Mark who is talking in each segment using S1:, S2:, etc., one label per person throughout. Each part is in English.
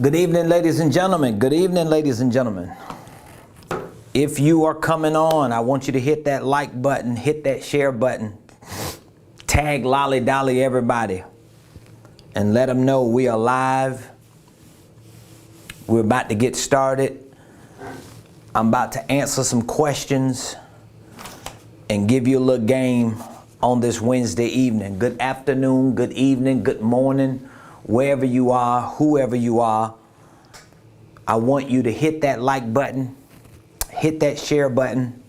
S1: Good evening, ladies and gentlemen. Good evening, ladies and gentlemen. If you are coming on, I want you to hit that like button, hit that share button, tag Lolly Dolly everybody, and let them know we are live. We're about to get started. I'm about to answer some questions and give you a little game on this Wednesday evening. Good afternoon, good evening, good morning, wherever you are, whoever you are. I want you to hit that like button, hit that share button,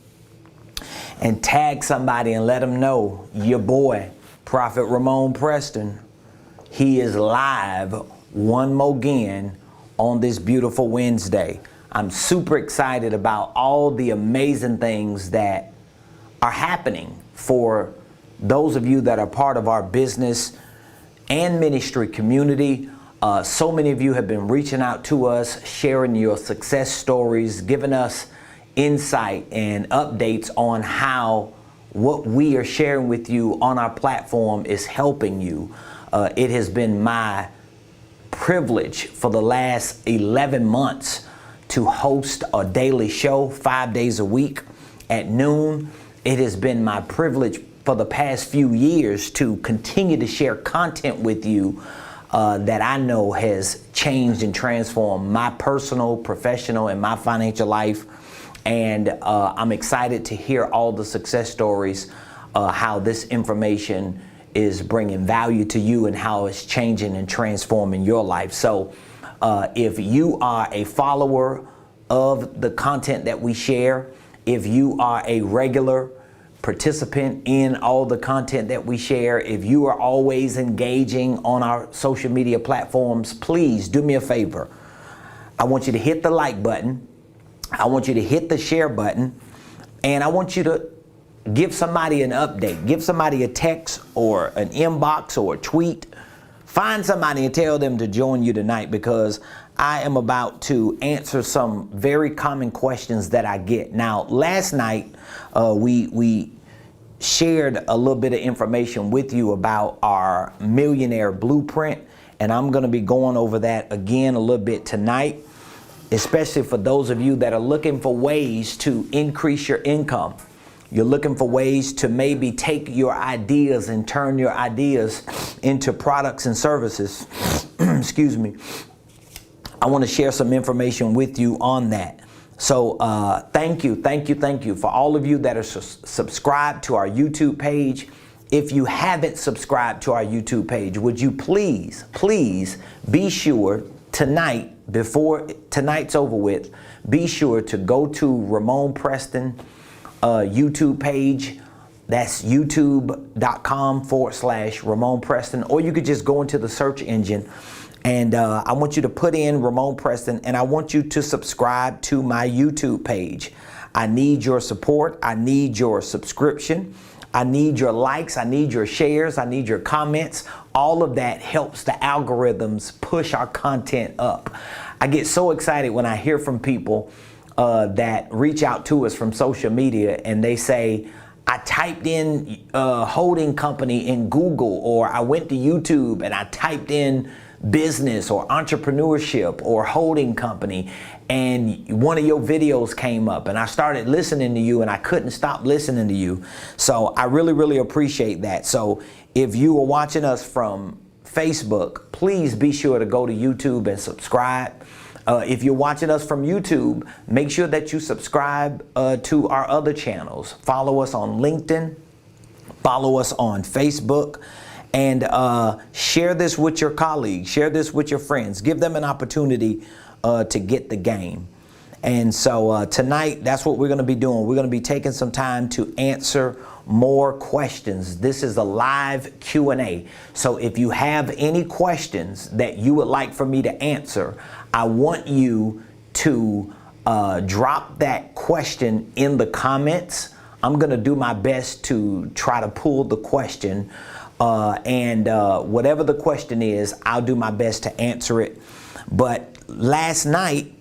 S1: and tag somebody and let them know your boy, Prophet Ramon Preston, he is live one more again on this beautiful Wednesday. I'm super excited about all the amazing things that are happening for those of you that are part of our business and ministry community. So many of you have been reaching out to us, sharing your success stories, giving us insight and updates on how what we are sharing with you on our platform is helping you. It has been my privilege for the last 11 months to host a daily show 5 days a week at noon. It has been my privilege for the past few years to continue to share content with you that I know has changed and transformed my personal, professional, and my financial life. And I'm excited to hear all the success stories, how this information is bringing value to you and how it's changing and transforming your life. So if you are a follower of the content that we share, if you are a regular participant in all the content that we share, if you are always engaging on our social media platforms, please do me a favor. I want you to hit the like button. I want you to hit the share button, and I want you to give somebody an update. Give somebody a text or an inbox or a tweet. Find somebody and tell them to join you tonight, because I am about to answer some very common questions that I get. Now, last night, we shared a little bit of information with you about our Millionaire Blueprint, and I'm going to be going over that again a little bit tonight, especially for those of you that are looking for ways to increase your income. You're looking for ways to maybe take your ideas and turn your ideas into products and services. Excuse me. I want to share some information with you on that. So thank you for all of you that are subscribed to our YouTube page. If you haven't subscribed to our YouTube page, would you please be sure tonight, before tonight's over with, be sure to go to Ramon Preston YouTube page. That's youtube.com/Ramon Preston, or you could just go into the search engine. And I want you to put in Ramon Preston, and I want you to subscribe to my YouTube page. I need your support. I need your subscription. I need your likes. I need your shares. I need your comments. All of that helps the algorithms push our content up. I get so excited when I hear from people that reach out to us from social media, and they say, I typed in holding company in Google, or I went to YouTube and I typed in business or entrepreneurship or holding company, and one of your videos came up, and I started listening to you and I couldn't stop listening to you. So I really appreciate that. So if you are watching us from Facebook, please be sure to go to YouTube and subscribe. If you're watching us from YouTube, make sure that you subscribe to our other channels. Follow us on LinkedIn, follow us on Facebook, and share this with your colleagues, share this with your friends, give them an opportunity to get the game. And so tonight, that's what we're going to be doing. We're going to be taking some time to answer more questions. This is a live Q&A. So if you have any questions that you would like for me to answer, I want you to drop that question in the comments. I'm going to do my best to try to pull the question. And whatever the question is, I'll do my best to answer it. But last night,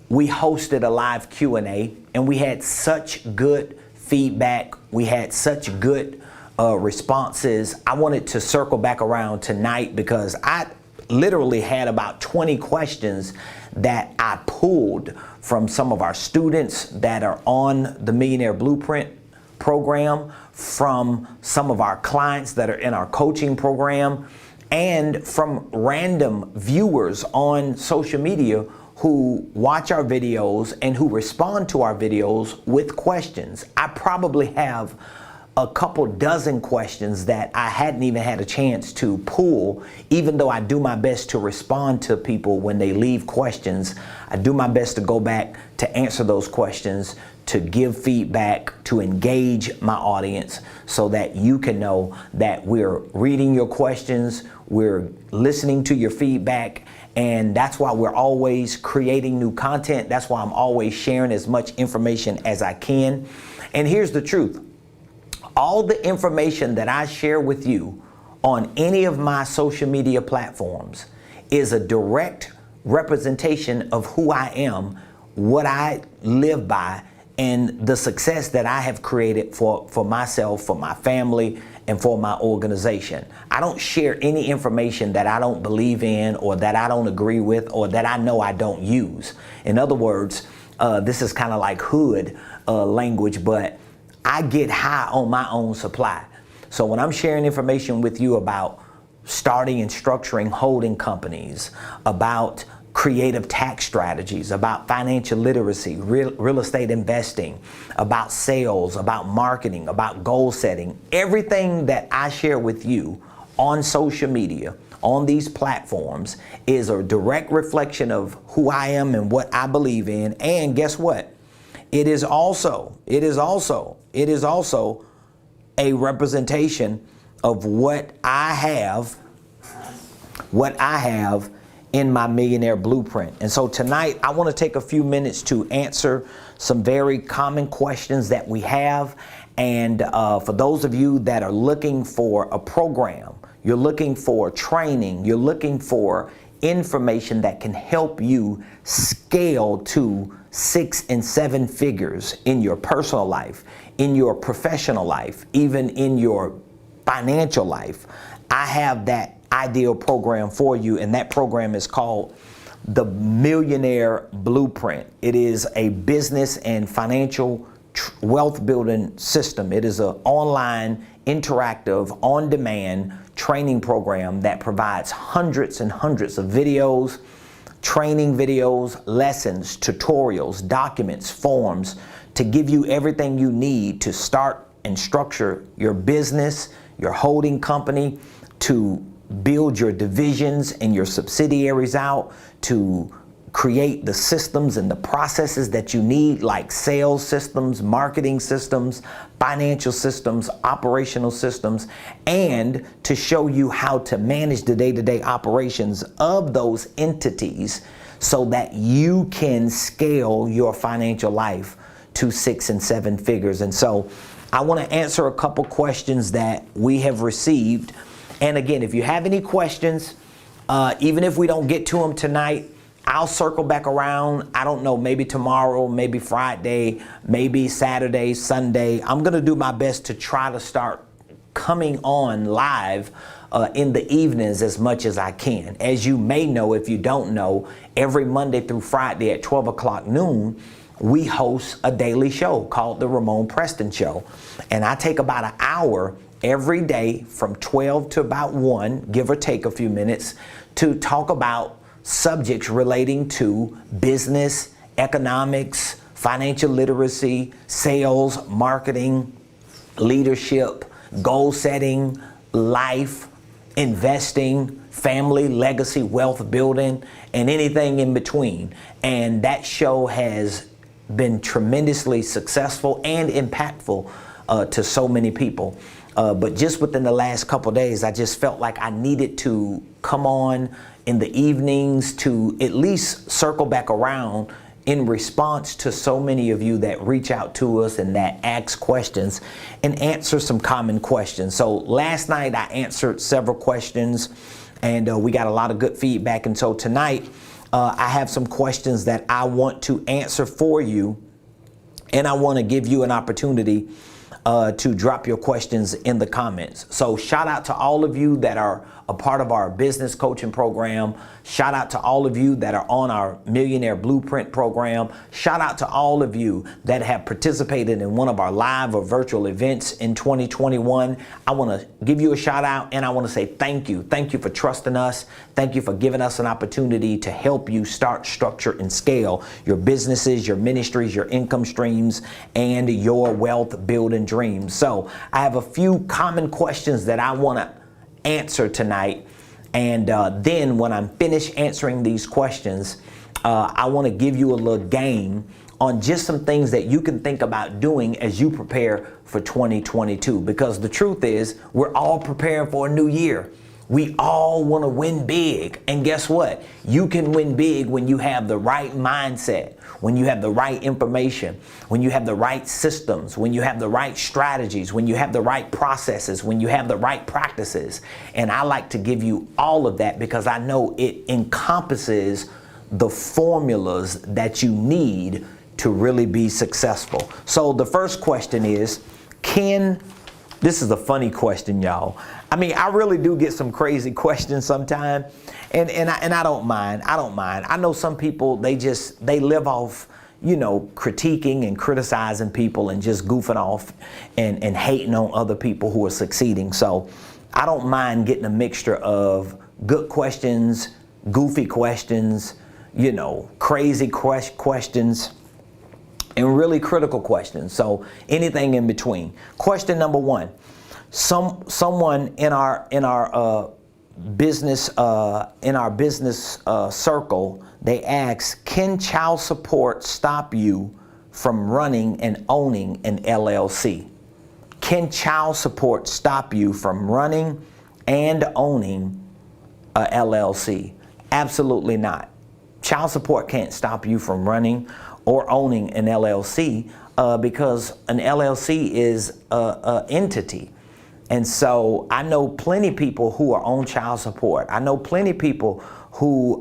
S1: we hosted a live Q&A, and we had such good feedback. We had such good responses. I wanted to circle back around tonight because I literally had about 20 questions that I pulled from some of our students that are on the Millionaire Blueprint program, from some of our clients that are in our coaching program, and from random viewers on social media who watch our videos and who respond to our videos with questions. I probably have a couple dozen questions that I hadn't even had a chance to pull, even though I do my best to respond to people when they leave questions. I do my best to go back to answer those questions, to give feedback, to engage my audience so that you can know that we're reading your questions, we're listening to your feedback, and that's why we're always creating new content. That's why I'm always sharing as much information as I can. And here's the truth. All the information that I share with you on any of my social media platforms is a direct representation of who I am, what I live by, and the success that I have created for myself, for my family, and for my organization. I don't share any information that I don't believe in, or that I don't agree with, or that I know I don't use. In other words, this is kind of like hood language, but I get high on my own supply. So when I'm sharing information with you about starting and structuring holding companies, about creative tax strategies, about financial literacy, real estate investing, about sales, about marketing, about goal setting, everything that I share with you on social media, on these platforms, is a direct reflection of who I am and what I believe in. And guess what? It is also a representation of what I have in my Millionaire Blueprint. And so tonight I want to take a few minutes to answer some very common questions that we have. And for those of you that are looking for a program, you're looking for training, you're looking for information that can help you scale to 6 and 7 figures in your personal life, in your professional life, even in your financial life, I have that ideal program for you. And that program is called the Millionaire Blueprint. It is a business and financial wealth building system. It is an online, interactive, on-demand training program that provides hundreds and hundreds of videos, training videos, lessons, tutorials, documents, forms to give you everything you need to start and structure your business, your holding company, to build your divisions and your subsidiaries out, to create the systems and the processes that you need, like sales systems, marketing systems, financial systems, operational systems, and to show you how to manage the day-to-day operations of those entities so that you can scale your financial life to 6 and 7 figures. And so I want to answer a couple questions that we have received. And again, if you have any questions, even if we don't get to them tonight, I'll circle back around. I don't know, maybe tomorrow, maybe Friday, maybe Saturday, Sunday. I'm going to do my best to try to start coming on live in the evenings as much as I can. As you may know, if you don't know, every Monday through Friday at 12 o'clock noon, we host a daily show called The Ramon Preston Show. And I take about an hour every day from 12 to about 1, give or take a few minutes, to talk about subjects relating to business, economics, financial literacy, sales, marketing, leadership, goal setting, life, investing, family, legacy, wealth building, and anything in between. And that show has been tremendously successful and impactful to so many people. But just within the last couple days, I just felt like I needed to come on in the evenings to at least circle back around in response to so many of you that reach out to us and that ask questions and answer some common questions. So last night I answered several questions and we got a lot of good feedback. And so tonight I have some questions that I want to answer for you, and I want to give you an opportunity to drop your questions in the comments. So shout out to all of you that are a part of our business coaching program. Shout out to all of you that are on our Millionaire Blueprint program. Shout out to all of you that have participated in one of our live or virtual events in 2021. I want to give you a shout out, and I want to say thank you. Thank you for trusting us. Thank you for giving us an opportunity to help you start, structure, and scale your businesses, your ministries, your income streams, and your wealth building dreams. So I have a few common questions that I want to answer tonight, and then when I'm finished answering these questions, I want to give you a little game on just some things that you can think about doing as you prepare for 2022, because the truth is we're all preparing for a new year. We all want to win big. And guess what? You can win big when you have the right mindset, when you have the right information, when you have the right systems, when you have the right strategies, when you have the right processes, when you have the right practices. And I like to give you all of that because I know it encompasses the formulas that you need to really be successful. So the first question is, this is a funny question, y'all. I mean, I really do get some crazy questions sometimes, and I don't mind. I know some people, they live off, critiquing and criticizing people and just goofing off and hating on other people who are succeeding. So I don't mind getting a mixture of good questions, goofy questions, crazy questions, and really critical questions. So anything in between. Question number one. Someone in our business circle, they ask, can child support stop you from running and owning an LLC? Can child support stop you from running and owning a LLC? Absolutely not. Child support can't stop you from running or owning an LLC because an LLC is an entity. And so I know plenty of people who are on child support. I know plenty of people who,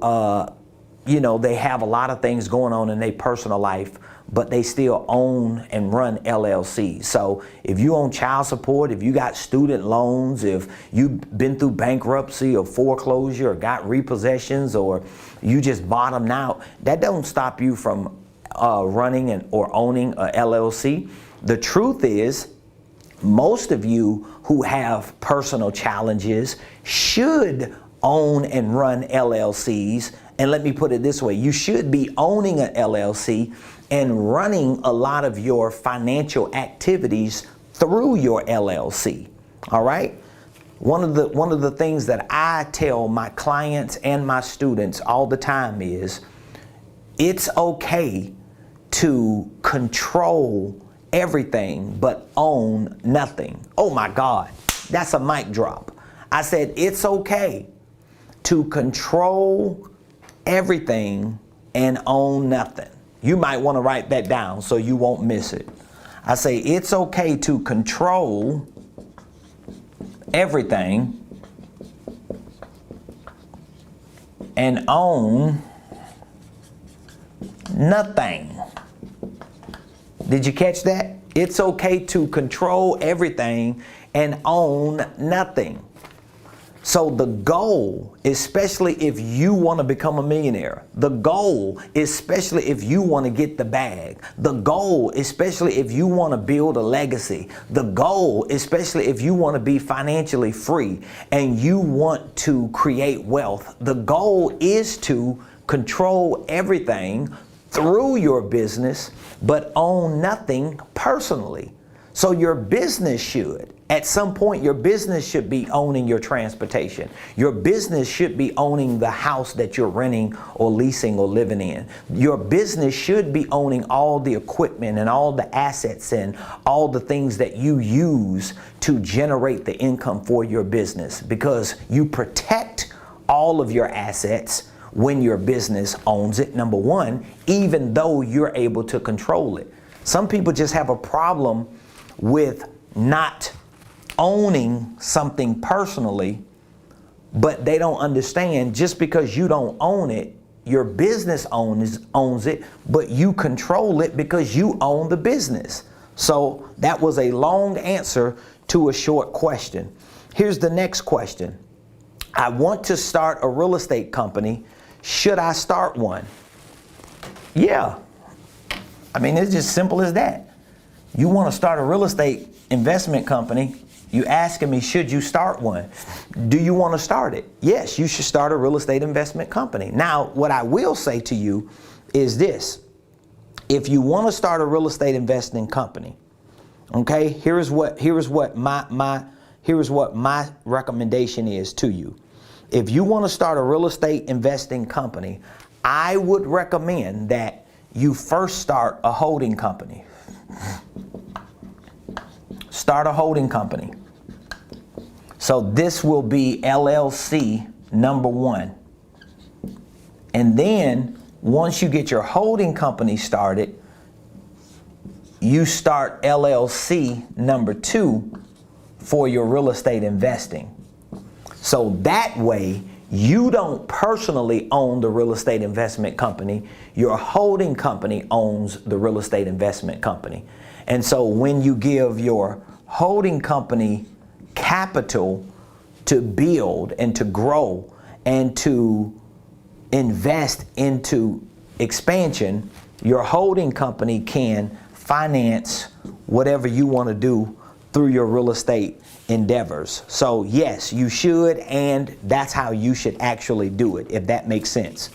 S1: they have a lot of things going on in their personal life, but they still own and run LLCs. So if you own child support, if you got student loans, if you've been through bankruptcy or foreclosure or got repossessions or you just bottomed out, that don't stop you from running or owning a LLC. The truth is, most of you who have personal challenges should own and run LLCs. And let me put it this way, you should be owning an LLC and running a lot of your financial activities through your LLC. All right? One of the things that I tell my clients and my students all the time is it's okay to control everything but own nothing. Oh my God, that's a mic drop. I said it's okay to control everything and own nothing. You might want to write that down so you won't miss it. I say it's okay to control everything and own nothing. Did you catch that? It's okay to control everything and own nothing. So the goal, especially if you want to become a millionaire, the goal, especially if you want to get the bag, the goal, especially if you want to build a legacy, the goal, especially if you want to be financially free and you want to create wealth, the goal is to control everything through your business, but own nothing personally. So your business should, at some point, your business should be owning your transportation. Your business should be owning the house that you're renting or leasing or living in. Your business should be owning all the equipment and all the assets and all the things that you use to generate the income for your business, because you protect all of your assets when your business owns it, number one, even though you're able to control it. Some people just have a problem with not owning something personally, but they don't understand just because you don't own it, your business owns it, but you control it because you own the business. So that was a long answer to a short question. Here's the next question. I want to start a real estate company. Should I start one? Yeah. I mean, it's just simple as that. You want to start a real estate investment company. You asking me, should you start one? Do you want to start it? Yes, you should start a real estate investment company. Now, what I will say to you is this. If you want to start a real estate investing company, okay, here's what my recommendation is to you. If you want to start a real estate investing company, I would recommend that you first start a holding company. Start a holding company. So this will be LLC number 1. And then once you get your holding company started, you start LLC number 2 for your real estate investing. So that way, you don't personally own the real estate investment company. Your holding company owns the real estate investment company. And so when you give your holding company capital to build and to grow and to invest into expansion, your holding company can finance whatever you want to do through your real estate endeavors. So yes, you should, and that's how you should actually do it, if that makes sense.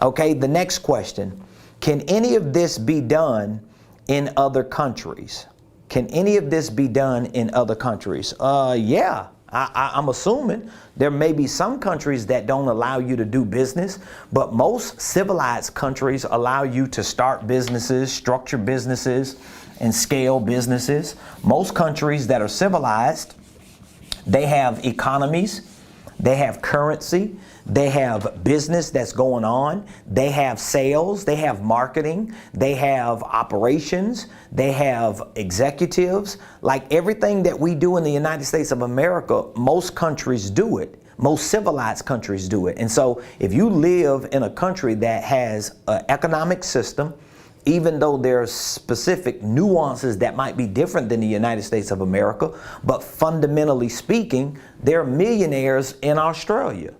S1: Okay, the next question. Can any of this be done in other countries? Can any of this be done in other countries? Yeah, I'm assuming there may be some countries that don't allow you to do business, but most civilized countries allow you to start businesses, structure businesses, and scale businesses. Most countries that are civilized, they have economies, they have currency, they have business that's going on, they have sales, they have marketing, they have operations, they have executives. Like everything that we do in the United States of America, most countries do it. Most civilized countries do it. And so if you live in a country that has an economic system, even though there's specific nuances that might be different than the United States of America, but fundamentally speaking, there are millionaires in Australia,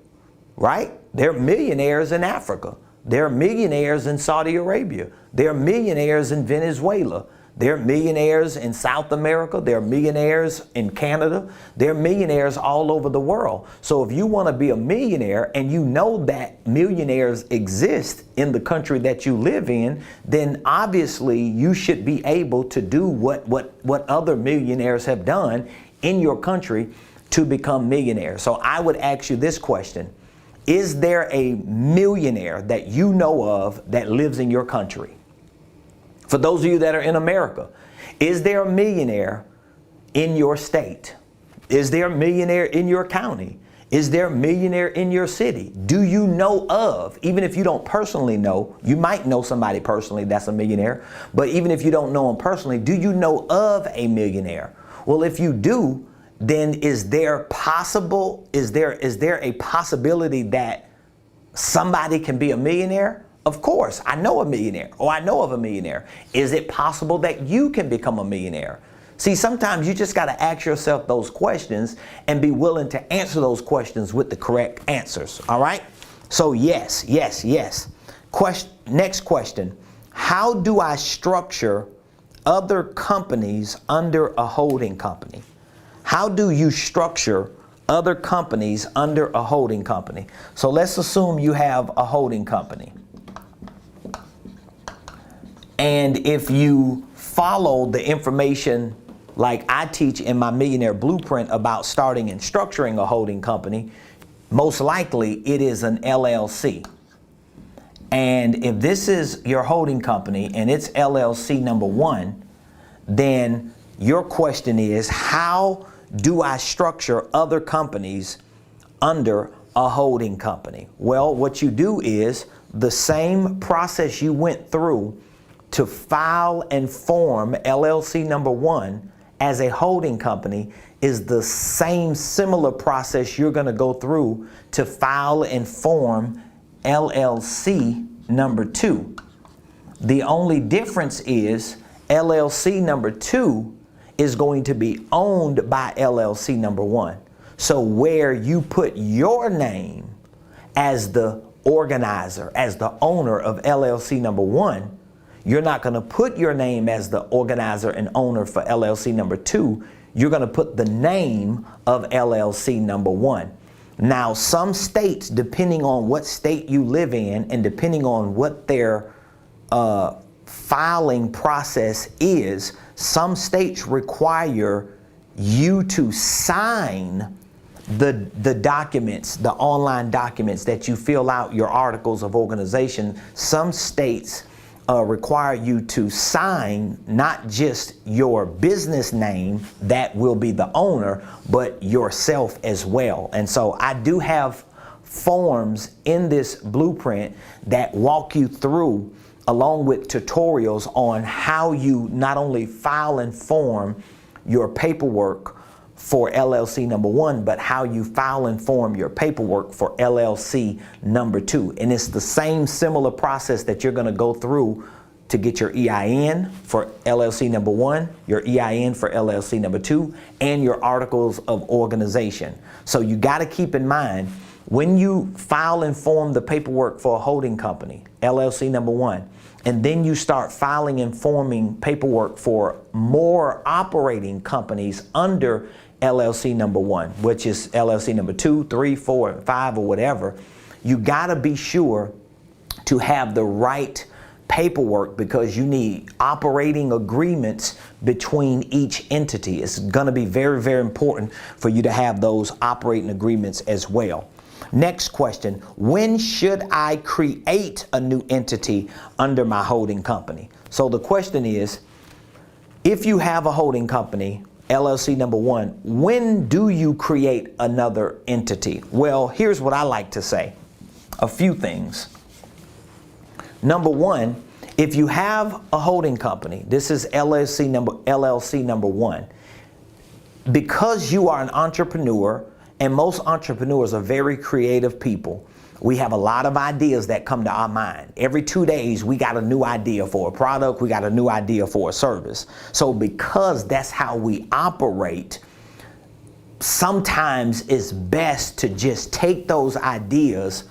S1: right? There are millionaires in Africa. There are millionaires in Saudi Arabia. There are millionaires in Venezuela. There are millionaires in South America. There are millionaires in Canada. There are millionaires all over the world. So if you want to be a millionaire and you know that millionaires exist in the country that you live in, then obviously you should be able to do what other millionaires have done in your country to become millionaires. So I would ask you this question. Is there a millionaire that you know of that lives in your country? For those of you that are in America, is there a millionaire in your state? Is there a millionaire in your county? Is there a millionaire in your city? Do you know of, even if you don't personally know, you might know somebody personally that's a millionaire, but even if you don't know them personally, do you know of a millionaire? Well, if you do, then is there a possibility that somebody can be a millionaire? Of course, I know a millionaire, or I know of a millionaire. Is it possible that you can become a millionaire? See, sometimes you just got to ask yourself those questions and be willing to answer those questions with the correct answers. All right? So yes. Next question. How do I structure other companies under a holding company? How do you structure other companies under a holding company? So let's assume you have a holding company. And if you follow the information like I teach in my Millionaire Blueprint about starting and structuring a holding company, most likely it is an LLC. And if this is your holding company and it's LLC number 1, then your question is, how do I structure other companies under a holding company? Well, what you do is the same process you went through to file and form LLC number 1 as a holding company is the same similar process you're going to go through to file and form LLC number 2. The only difference is LLC number 2 is going to be owned by LLC number 1. So where you put your name as the organizer, as the owner of LLC number 1, you're not going to put your name as the organizer and owner for LLC number 2. You're going to put the name of LLC number 1. Now, some states, depending on what state you live in and depending on what their filing process is, some states require you to sign the documents, the online documents that you fill out, your articles of organization. Some states require you to sign not just your business name that will be the owner, but yourself as well. And so I do have forms in this blueprint that walk you through, along with tutorials on how you not only file and form your paperwork for LLC number 1, but how you file and form your paperwork for LLC number 2. And it's the same similar process that you're going to go through to get your EIN for LLC number 1, your EIN for LLC number 2, and your articles of organization. So you got to keep in mind, when you file and form the paperwork for a holding company, LLC number 1, and then you start filing and forming paperwork for more operating companies under LLC number 1, which is LLC number 2, 3, 4, 5, or whatever, you got to be sure to have the right paperwork, because you need operating agreements between each entity. It's going to be very, very important for you to have those operating agreements as well. Next question: when should I create a new entity under my holding company? So the question is, if you have a holding company, LLC number 1, when do you create another entity? Well, here's what I like to say. A few things. Number 1, if you have a holding company, this is LLC number 1, because you are an entrepreneur, and most entrepreneurs are very creative people, we have a lot of ideas that come to our mind. Every 2 days, we got a new idea for a product, we got a new idea for a service. So because that's how we operate, sometimes it's best to just take those ideas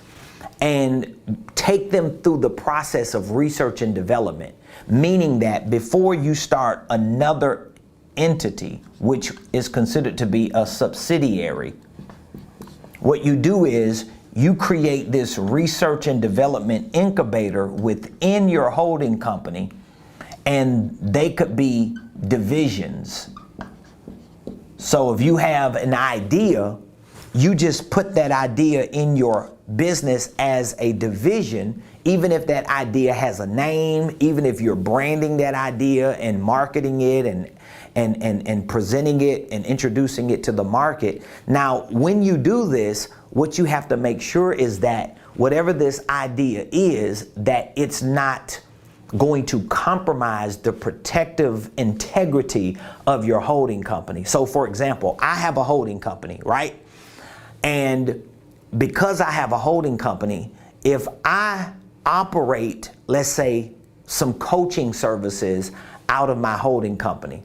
S1: and take them through the process of research and development, meaning that before you start another entity, which is considered to be a subsidiary, what you do is you create this research and development incubator within your holding company, and they could be divisions. So if you have an idea, you just put that idea in your business as a division, even if that idea has a name, even if you're branding that idea and marketing it and presenting it and introducing it to the market. Now, when you do this, what you have to make sure is that whatever this idea is, that it's not going to compromise the protective integrity of your holding company. So for example, I have a holding company, right? And because I have a holding company, if I operate, let's say, some coaching services out of my holding company,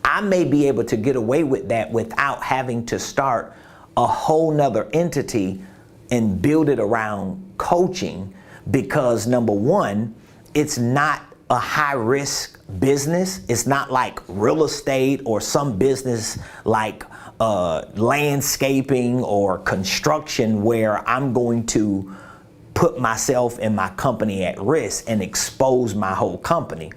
S1: I may be able to get away with that without having to start a whole nother entity and build it around coaching, because number 1, it's not a high risk business. It's not like real estate or some business like landscaping or construction where I'm going to put myself and my company at risk and expose my whole company.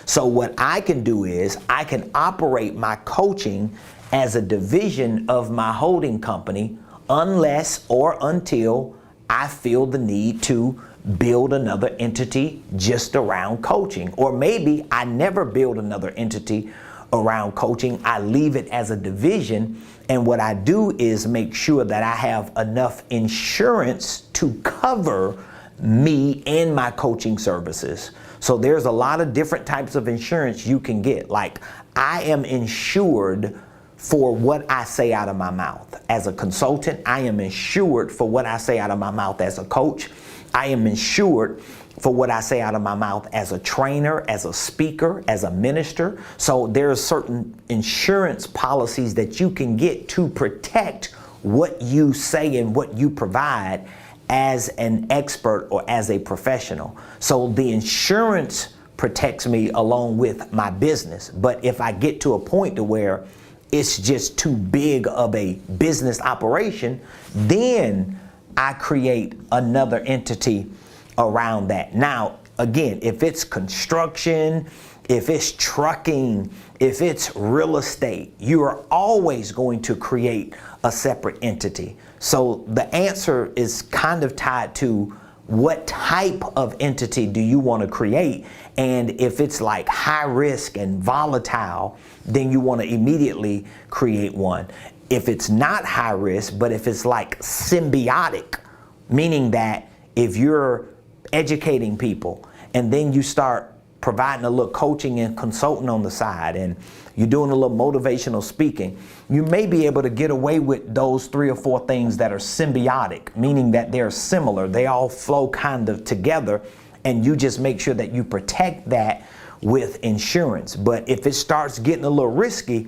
S1: So what I can do is I can operate my coaching as a division of my holding company unless or until I feel the need to build another entity just around coaching. Or maybe I never build another entity around coaching. I leave it as a division, and what I do is make sure that I have enough insurance to cover me and my coaching services. So there's a lot of different types of insurance you can get. Like, I am insured for what I say out of my mouth. As a consultant, I am insured for what I say out of my mouth as a coach. I am insured for what I say out of my mouth as a trainer, as a speaker, as a minister. So there are certain insurance policies that you can get to protect what you say and what you provide as an expert or as a professional. So the insurance protects me along with my business. But if I get to a point to where it's just too big of a business operation, then I create another entity around that. Now, again, if it's construction, if it's trucking, if it's real estate, you are always going to create a separate entity. So the answer is kind of tied to what type of entity do you want to create? And if it's like high risk and volatile, then you want to immediately create one. If it's not high risk, but if it's like symbiotic, meaning that if you're educating people and then you start providing a little coaching and consulting on the side and you're doing a little motivational speaking, you may be able to get away with those 3 or 4 things that are symbiotic, meaning that they're similar. They all flow kind of together, and you just make sure that you protect that with insurance. But if it starts getting a little risky,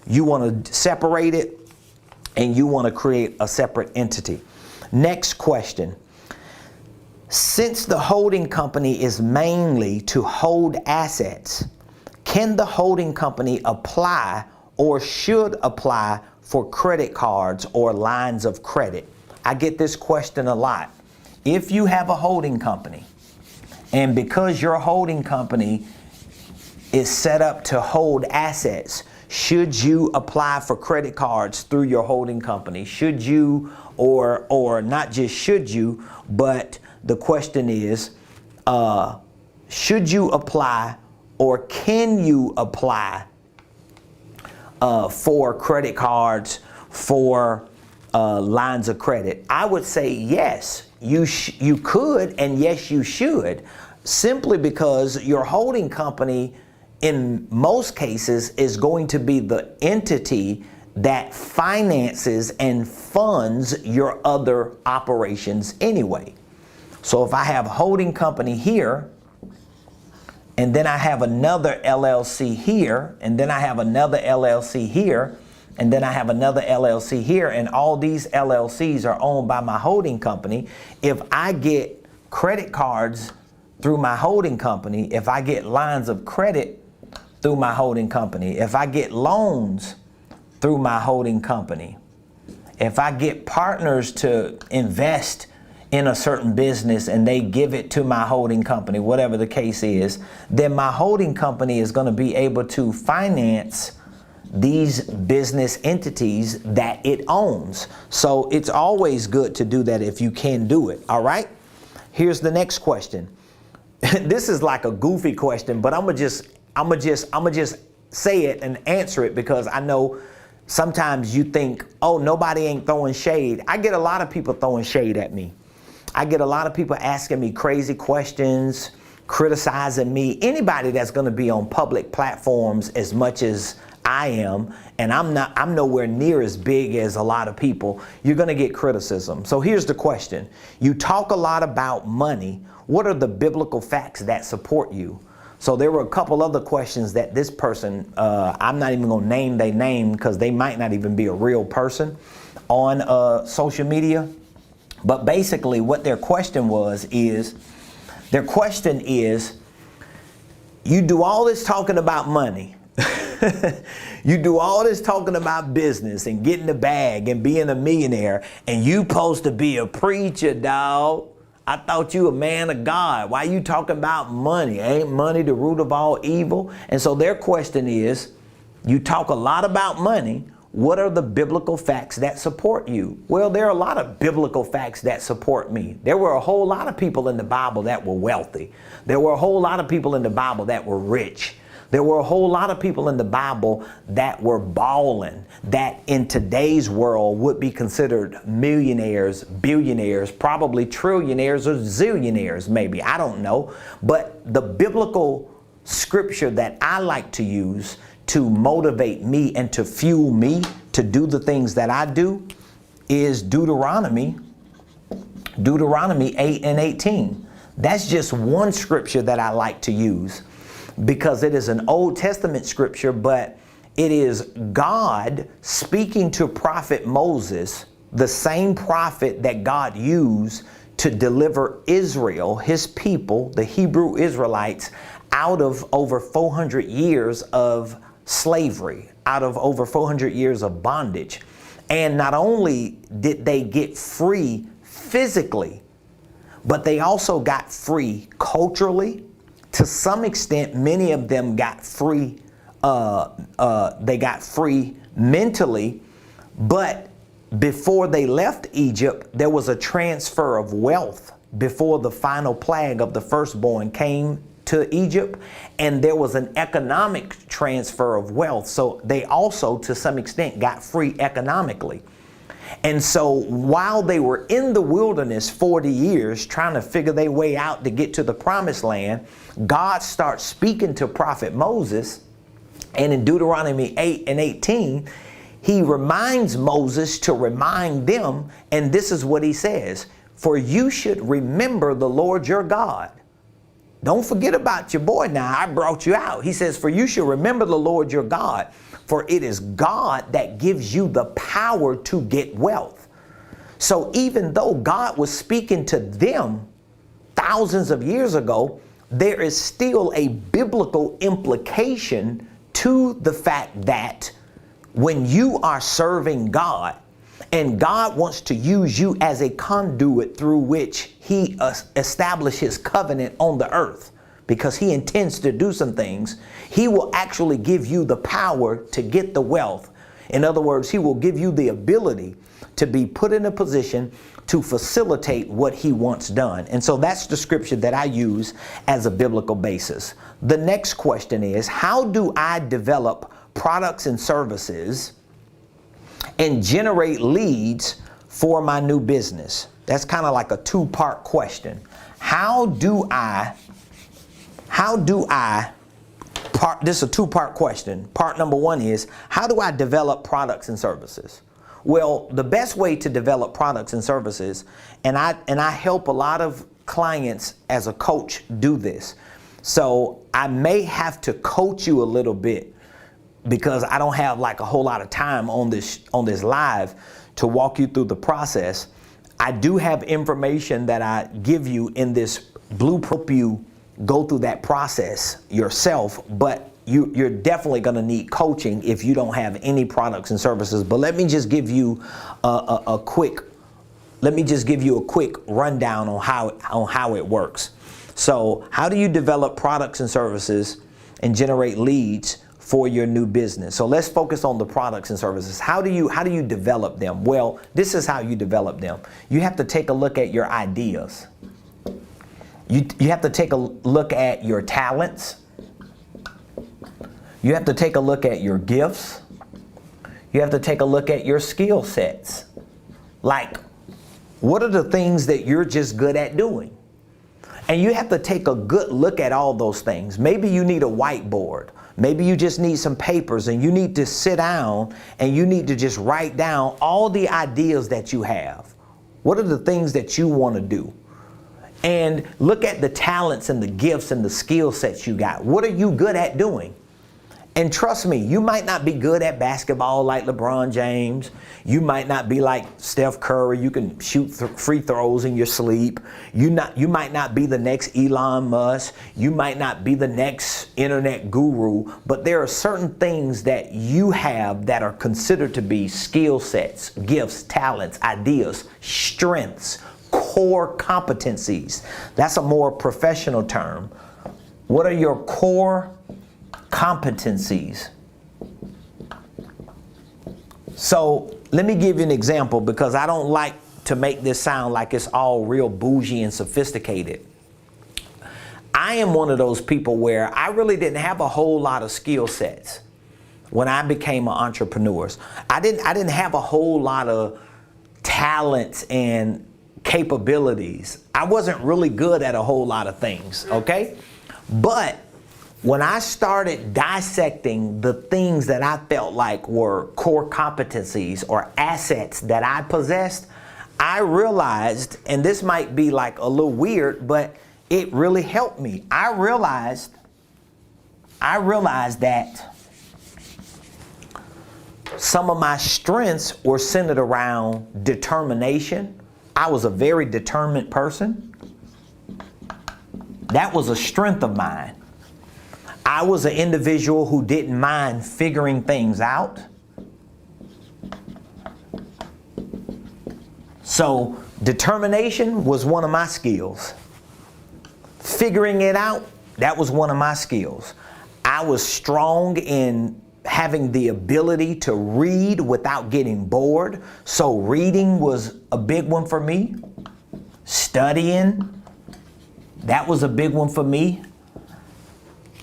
S1: you want to separate it and you want to create a separate entity. Next question. Since the holding company is mainly to hold assets, can the holding company apply or should apply for credit cards or lines of credit? I get this question a lot. If you have a holding company, and because your holding company is set up to hold assets, should you apply for credit cards through your holding company? Should you, or not just should you, but the question is, should you apply or can you apply for credit cards, for lines of credit? I would say yes, you could, and yes, you should, simply because your holding company in most cases is going to be the entity that finances and funds your other operations anyway. So if I have a holding company here, and then I have another LLC here, and then I have another LLC here, and then I have another LLC here, and all these LLCs are owned by my holding company, if I get credit cards through my holding company, if I get lines of credit through my holding company, if I get loans through my holding company, if I get partners to invest in a certain business and they give it to my holding company, whatever the case is, then my holding company is going to be able to finance these business entities that it owns. So it's always good to do that if you can do it. All right. Here's the next question. This is like a goofy question, but I'm gonna just say it and answer it because I know sometimes you think, oh, nobody ain't throwing shade. I get a lot of people throwing shade at me. I get a lot of people asking me crazy questions, criticizing me. Anybody that's going to be on public platforms as much as I am, and I'm nowhere near as big as a lot of people, you're going to get criticism. So here's the question. You talk a lot about money. What are the biblical facts that support you? So there were a couple other questions that this person, I'm not even going to name their name because they might not even be a real person on social media. But basically what their question is, you do all this talking about money. You do all this talking about business and getting the bag and being a millionaire, and you supposed to be a preacher, dog. I thought you a man of God. Why you talking about money? Ain't money the root of all evil? And so their question is, you talk a lot about money. What are the biblical facts that support you? Well, there are a lot of biblical facts that support me. There were a whole lot of people in the Bible that were wealthy. There were a whole lot of people in the Bible that were rich. There were a whole lot of people in the Bible that were balling, that in today's world would be considered millionaires, billionaires, probably trillionaires or zillionaires, maybe. I don't know. But the biblical scripture that I like to use to motivate me and to fuel me to do the things that I do is Deuteronomy Deuteronomy 8:18. That's just one scripture that I like to use because it is an Old Testament scripture, but it is God speaking to prophet Moses, the same prophet that God used to deliver Israel, his people, the Hebrew Israelites, out of over 400 years of slavery, out of over 400 years of bondage. And not only did they get free physically, but they also got free culturally. To some extent, many of them got free. They got free mentally. But before they left Egypt, there was a transfer of wealth before the final plague of the firstborn came to Egypt. And there was an economic transfer of wealth. So they also, to some extent, got free economically. And so while they were in the wilderness 40 years trying to figure their way out to get to the promised land, God starts speaking to prophet Moses. And in Deuteronomy 8:18, he reminds Moses to remind them. And this is what he says: for you should remember the Lord your God. Don't forget about your boy now. I brought you out. He says, for you should remember the Lord your God. For it is God that gives you the power to get wealth. So even though God was speaking to them thousands of years ago, there is still a biblical implication to the fact that when you are serving God and God wants to use you as a conduit through which he establishes his covenant on the earth, because he intends to do some things, he will actually give you the power to get the wealth. In other words, he will give you the ability to be put in a position to facilitate what he wants done. And so that's the scripture that I use as a biblical basis. The next question is, how do I develop products and services and generate leads for my new business? That's kind of like a two-part question. This is a two-part question. Part number one is, how do I develop products and services? Well, the best way to develop products and services, and I help a lot of clients as a coach do this. So I may have to coach you a little bit because I don't have like a whole lot of time on this live to walk you through the process. I do have information that I give you in this blueprint. You go through that process yourself, but you're definitely going to need coaching if you don't have any products and services. But let me just give you a quick rundown on how it works. So how do you develop products and services and generate leads for your new business? So let's focus on the products and services. How do you develop them? Well, this is how you develop them. You have to take a look at your ideas. You have to take a look at your talents. You have to take a look at your gifts. You have to take a look at your skill sets. Like, what are the things that you're just good at doing? And you have to take a good look at all those things. Maybe you need a whiteboard. Maybe you just need some papers and you need to sit down and you need to just write down all the ideas that you have. What are the things that you want to do? And look at the talents and the gifts and the skill sets you got. What are you good at doing? And trust me, you might not be good at basketball like LeBron James. You might not be like Steph Curry. You can shoot free throws in your sleep. You might not be the next Elon Musk. You might not be the next internet guru. But there are certain things that you have that are considered to be skill sets, gifts, talents, ideas, strengths, core competencies. That's a more professional term. What are your core competencies? So let me give you an example, because I don't like to make this sound like it's all real bougie and sophisticated. I am one of those people where I really didn't have a whole lot of skill sets when I became an entrepreneur. I didn't have a whole lot of talents and capabilities. I wasn't really good at a whole lot of things, okay? But when I started dissecting the things that I felt like were core competencies or assets that I possessed, I realized, and this might be like a little weird, but it really helped me. I realized that some of my strengths were centered around determination. I was a very determined person. That was a strength of mine. I was an individual who didn't mind figuring things out. So determination was one of my skills. Figuring it out, that was one of my skills. I was strong in having the ability to read without getting bored. So reading was a big one for me. Studying, that was a big one for me.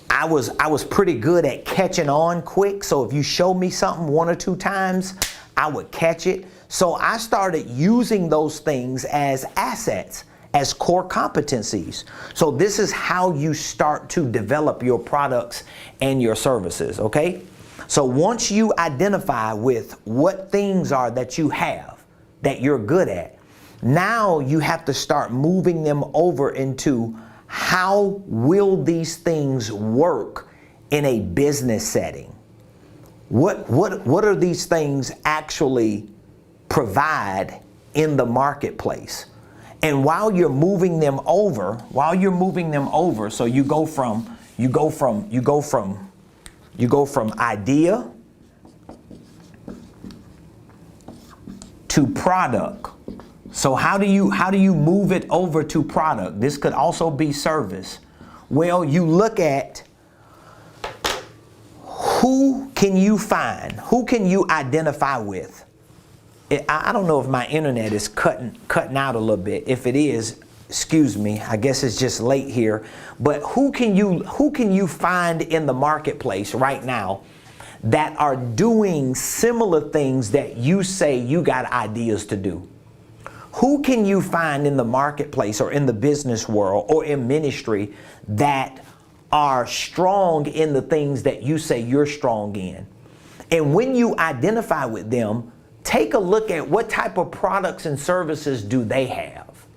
S1: I was pretty good at catching on quick. So if you show me something 1 or 2 times, I would catch it. So I started using those things as assets, as core competencies. So this is how you start to develop your products and your services, okay? So once you identify with what things are that you have, that you're good at, now you have to start moving them over into how will these things work in a business setting? What are these things actually provide in the marketplace? And while you're moving them over, so you go from idea to product. So how do you move it over to product? This could also be service. Well, you look at who can you find? Who can you identify with? I don't know if my internet is cutting out a little bit. If it is, excuse me, I guess it's just late here. But who can you find in the marketplace right now that are doing similar things that you say you got ideas to do? Who can you find in the marketplace or in the business world or in ministry that are strong in the things that you say you're strong in? And when you identify with them, take a look at what type of products and services do they have.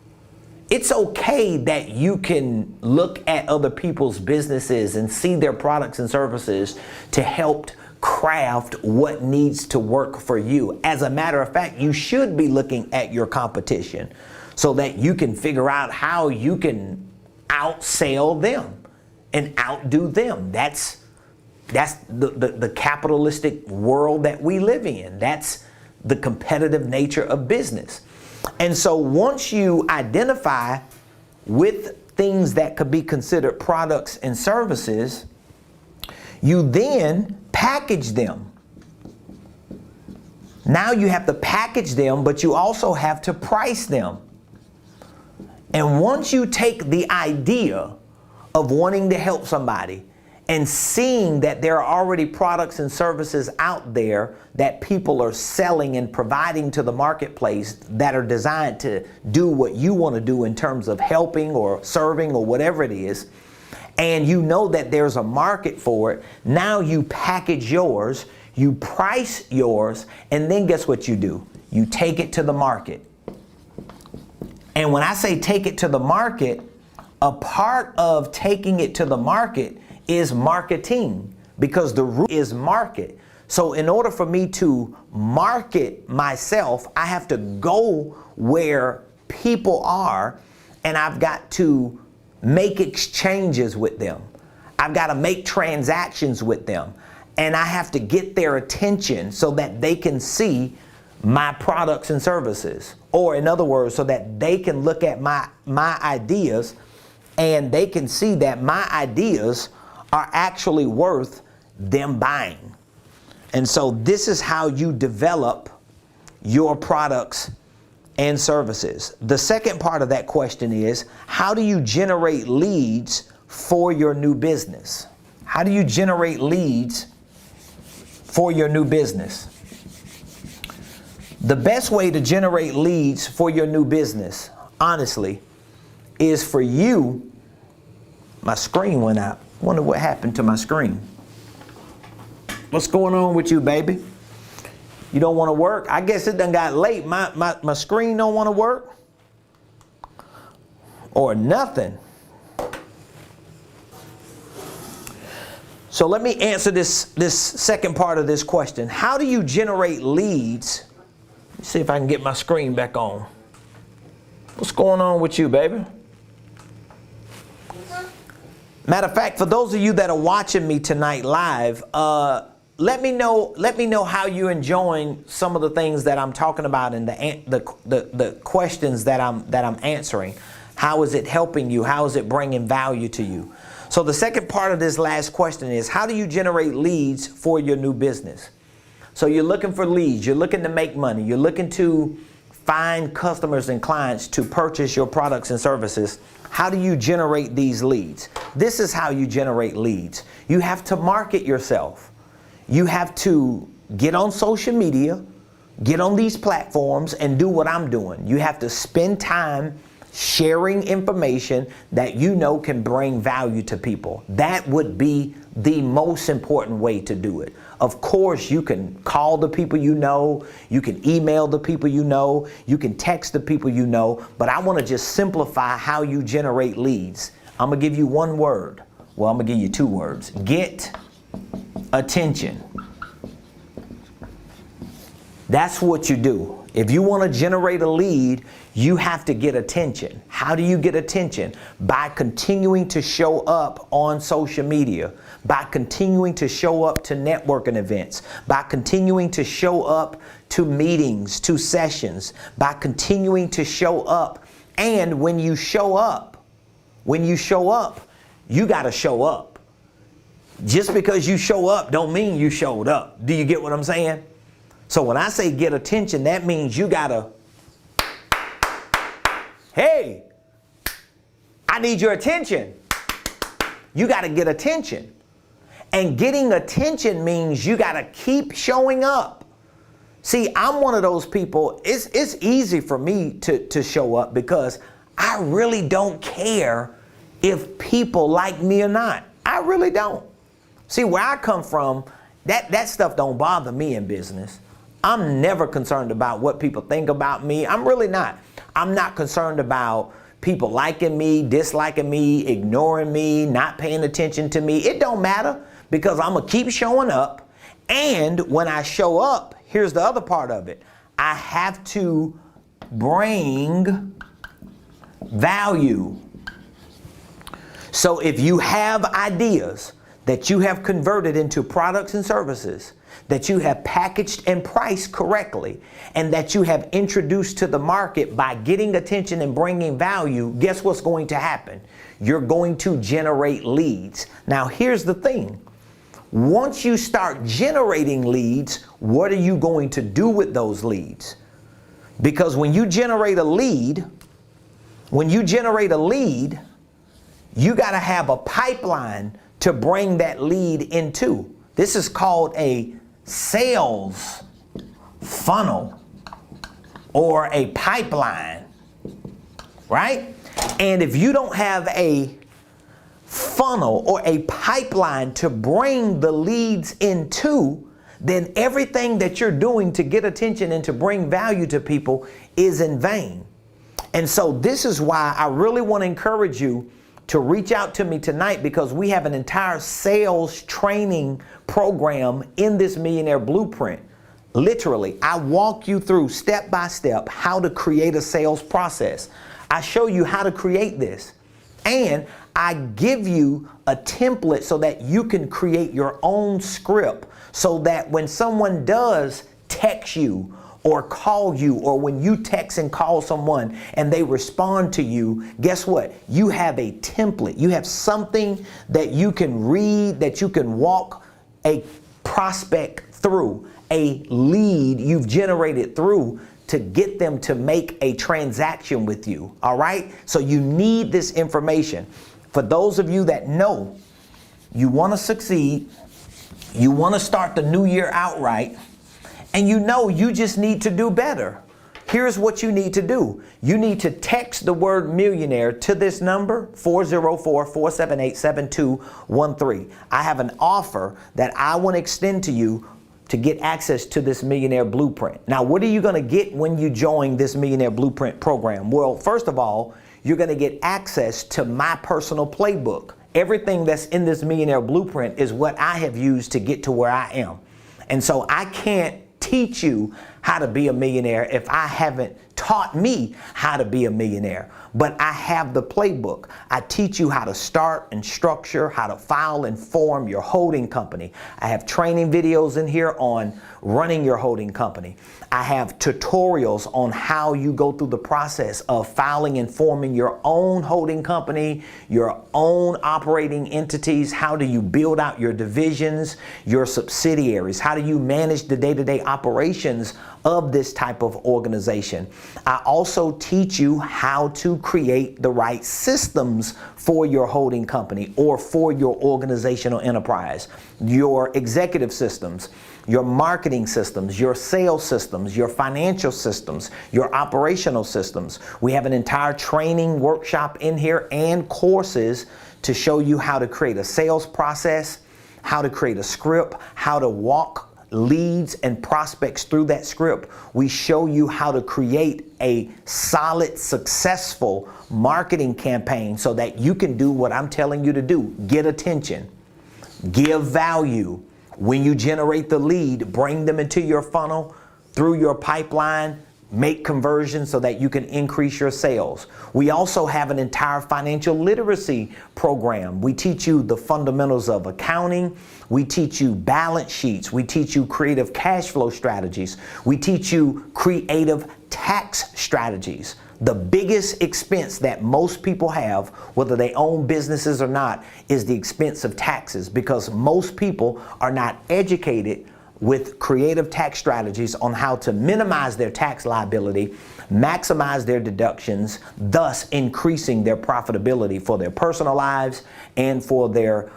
S1: It's okay that you can look at other people's businesses and see their products and services to help craft what needs to work for you. As a matter of fact, you should be looking at your competition so that you can figure out how you can outsell them and outdo them. That's the capitalistic world that we live in. That's the competitive nature of business. And so once you identify with things that could be considered products and services, you then package them. Now you have to package them, but you also have to price them. And once you take the idea of wanting to help somebody and seeing that there are already products and services out there that people are selling and providing to the marketplace that are designed to do what you want to do in terms of helping or serving or whatever it is, and you know that there's a market for it, now you package yours, you price yours, and then guess what you do? You take it to the market. And when I say take it to the market, a part of taking it to the market is marketing, because the root is market. So in order for me to market myself, I have to go where people are, and I've got to make exchanges with them. I've got to make transactions with them, and I have to get their attention so that they can see my products and services, or in other words, so that they can look at my ideas and they can see that my ideas are actually worth them buying. And so this is how you develop your products and services. The second part of that question is, how do you generate leads for your new business? How do you generate leads for your new business? The best way to generate leads for your new business, honestly, is for you. My screen went out. Wonder what happened to my screen. What's going on with you, baby? You don't want to work? I guess it done got late. My screen don't want to work? Or nothing. So let me answer this second part of this question. How do you generate leads? Let's see if I can get my screen back on. What's going on with you, baby? Matter of fact, for those of you that are watching me tonight live, let me know how you're enjoying some of the things that I'm talking about and the questions that I'm answering. How is it helping you? How is it bringing value to you? So the second part of this last question is, how do you generate leads for your new business? So you're looking for leads, you're looking to make money, you're looking to find customers and clients to purchase your products and services. How do you generate these leads? This is how you generate leads. You have to market yourself. You have to get on social media, get on these platforms and do what I'm doing. You have to spend time sharing information that you know can bring value to people. That would be the most important way to do it. Of course, you can call the people you know, you can email the people you know, you can text the people you know, but I want to just simplify how you generate leads. I'm going to give you one word. Well, I'm going to give you two words. Get attention. That's what you do. If you want to generate a lead, you have to get attention. How do you get attention? By continuing to show up on social media, by continuing to show up to networking events, by continuing to show up to meetings, to sessions, by continuing to show up. And when you show up, you got to show up. Just because you show up don't mean you showed up. Do you get what I'm saying? So when I say get attention, that means you gotta, hey, I need your attention. You gotta get attention. And getting attention means you gotta keep showing up. See, I'm one of those people, it's easy for me to show up because I really don't care if people like me or not. I really don't. See, where I come from, that stuff don't bother me in business. I'm never concerned about what people think about me. I'm really not. I'm not concerned about people liking me, disliking me, ignoring me, not paying attention to me. It don't matter because I'm going to keep showing up. And when I show up, here's the other part of it. I have to bring value. So if you have ideas that you have converted into products and services, that you have packaged and priced correctly, and that you have introduced to the market by getting attention and bringing value, guess what's going to happen? You're going to generate leads. Now, here's the thing. Once you start generating leads, what are you going to do with those leads? Because when you generate a lead, you got to have a pipeline to bring that lead into. This is called a sales funnel or a pipeline, right? And if you don't have a funnel or a pipeline to bring the leads into, then everything that you're doing to get attention and to bring value to people is in vain. And so this is why I really want to encourage you to reach out to me tonight, because we have an entire sales training program in this Millionaire Blueprint. Literally, I walk you through step by step how to create a sales process. I show you how to create this, and I give you a template so that you can create your own script, so that when someone does text you or call you, or when you text and call someone and they respond to you, guess what? You have a template. You have something that you can read, that you can walk a prospect through, a lead you've generated through to get them to make a transaction with you. All right? So you need this information. For those of you that know you want to succeed, you want to start the new year out right, and you know you just need to do better. Here's what you need to do. You need to text the word millionaire to this number, 404-478-7213. I have an offer that I want to extend to you to get access to this Millionaire Blueprint. Now, what are you going to get when you join this Millionaire Blueprint program? Well, first of all, you're going to get access to my personal playbook. Everything that's in this Millionaire Blueprint is what I have used to get to where I am. And so I can't teach you how to be a millionaire if I haven't taught me how to be a millionaire. But I have the playbook. I teach you how to start and structure, how to file and form your holding company. I have training videos in here on running your holding company. I have tutorials on how you go through the process of filing and forming your own holding company, your own operating entities. How do you build out your divisions, your subsidiaries? How do you manage the day-to-day operations of this type of organization? I also teach you how to create the right systems for your holding company or for your organizational enterprise, your executive systems, your marketing systems, your sales systems, your financial systems, your operational systems. We have an entire training workshop in here and courses to show you how to create a sales process, how to create a script, how to walk leads and prospects through that script. We show you how to create a solid, successful marketing campaign so that you can do what I'm telling you to do. Get attention, give value. When you generate the lead, bring them into your funnel, through your pipeline, make conversions so that you can increase your sales. We also have an entire financial literacy program. We teach you the fundamentals of accounting. We teach you balance sheets. We teach you creative cash flow strategies. We teach you creative tax strategies. The biggest expense that most people have, whether they own businesses or not, is the expense of taxes, because most people are not educated with creative tax strategies on how to minimize their tax liability, maximize their deductions, thus increasing their profitability for their personal lives and for their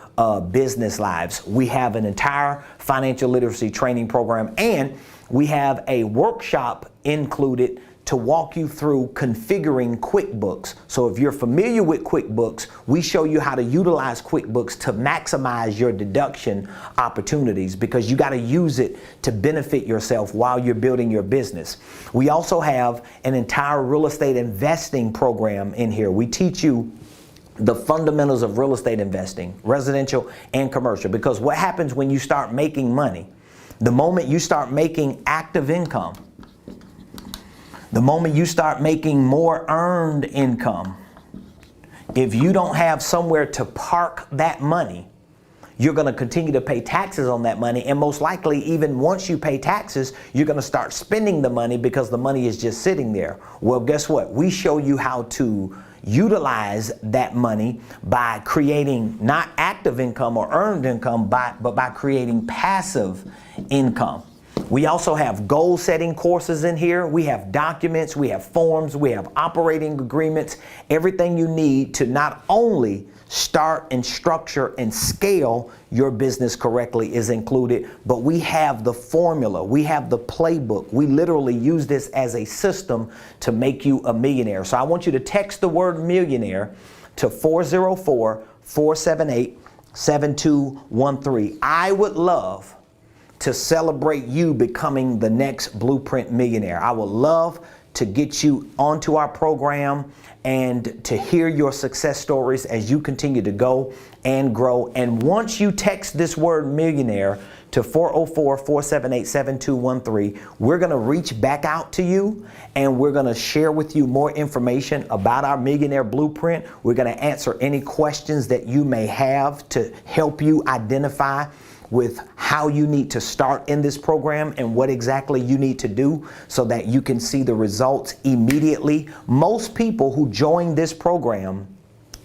S1: business lives. We have an entire financial literacy training program, and we have a workshop included to walk you through configuring QuickBooks. So if you're familiar with QuickBooks, we show you how to utilize QuickBooks to maximize your deduction opportunities, because you got to use it to benefit yourself while you're building your business. We also have an entire real estate investing program in here. We teach you the fundamentals of real estate investing, residential and commercial, because what happens when you start making money, the moment you start making active income, the moment you start making more earned income, if you don't have somewhere to park that money, you're going to continue to pay taxes on that money. And most likely, even once you pay taxes, you're going to start spending the money because the money is just sitting there. Well, guess what? We show you how to utilize that money by creating not active income or earned income, but by creating passive income. We also have goal setting courses in here. We have documents, we have forms, we have operating agreements. Everything you need to not only start and structure and scale your business correctly is included, but we have the formula, we have the playbook. We literally use this as a system to make you a millionaire. So I want you to text the word millionaire to 404-478-7213. I would love to celebrate you becoming the next Blueprint millionaire. I would love to get you onto our program and to hear your success stories as you continue to go and grow. And once you text this word millionaire to 404-478-7213, we're going to reach back out to you and we're going to share with you more information about our Millionaire Blueprint. We're going to answer any questions that you may have to help you identify with how you need to start in this program and what exactly you need to do so that you can see the results immediately. Most people who join this program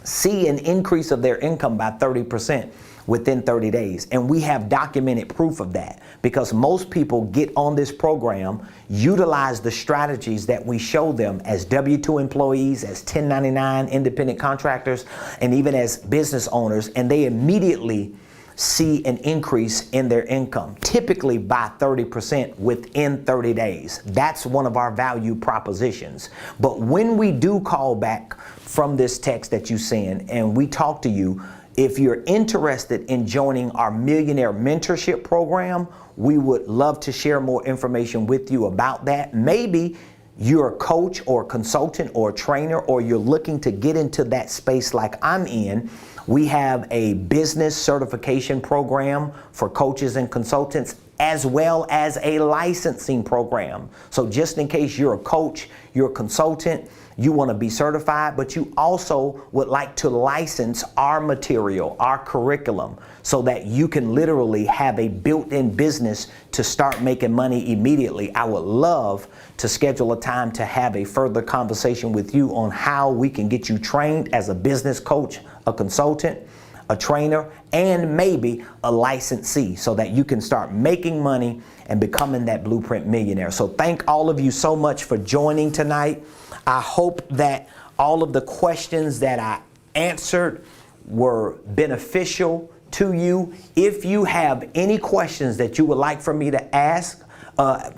S1: see an increase of their income by 30% within 30 days. And we have documented proof of that, because most people get on this program, utilize the strategies that we show them as W-2 employees, as 1099 independent contractors, and even as business owners, and they immediately see an increase in their income, typically by 30% within 30 days. That's one of our value propositions. But when we do call back from this text that you send and we talk to you, If you're interested in joining our Millionaire Mentorship Program, we would love to share more information with you about that. Maybe you're a coach or a consultant or a trainer, or you're looking to get into that space like I'm in. We have a business certification program for coaches and consultants, as well as a licensing program. So just in case you're a coach, you're a consultant, you want to be certified, but you also would like to license our material, our curriculum, so that you can literally have a built-in business to start making money immediately. I would love to schedule a time to have a further conversation with you on how we can get you trained as a business coach, a consultant, a trainer, and maybe a licensee, so that you can start making money and becoming that blueprint millionaire. So thank all of you so much for joining tonight. I hope that all of the questions that I answered were beneficial to you. If you have any questions that you would like for me to answer, all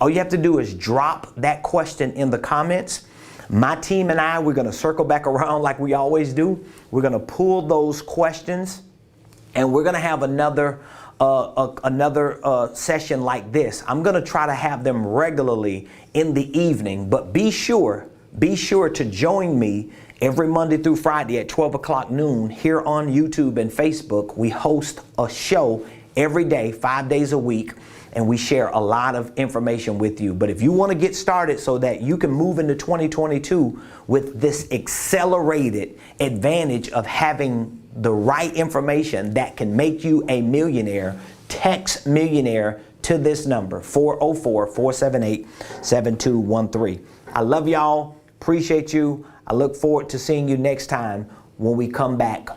S1: you have to do is drop that question in the comments. My team and I, we're going to circle back around like we always do. We're going to pull those questions, and we're going to have another session like this. I'm going to try to have them regularly in the evening, but be sure to join me every Monday through Friday at 12 o'clock noon here on YouTube and Facebook. We host a show every day, 5 days a week, and we share a lot of information with you. But if you want to get started so that you can move into 2022 with this accelerated advantage of having the right information that can make you a millionaire, text millionaire to this number, 404-478-7213. I love y'all. Appreciate you. I look forward to seeing you next time when we come back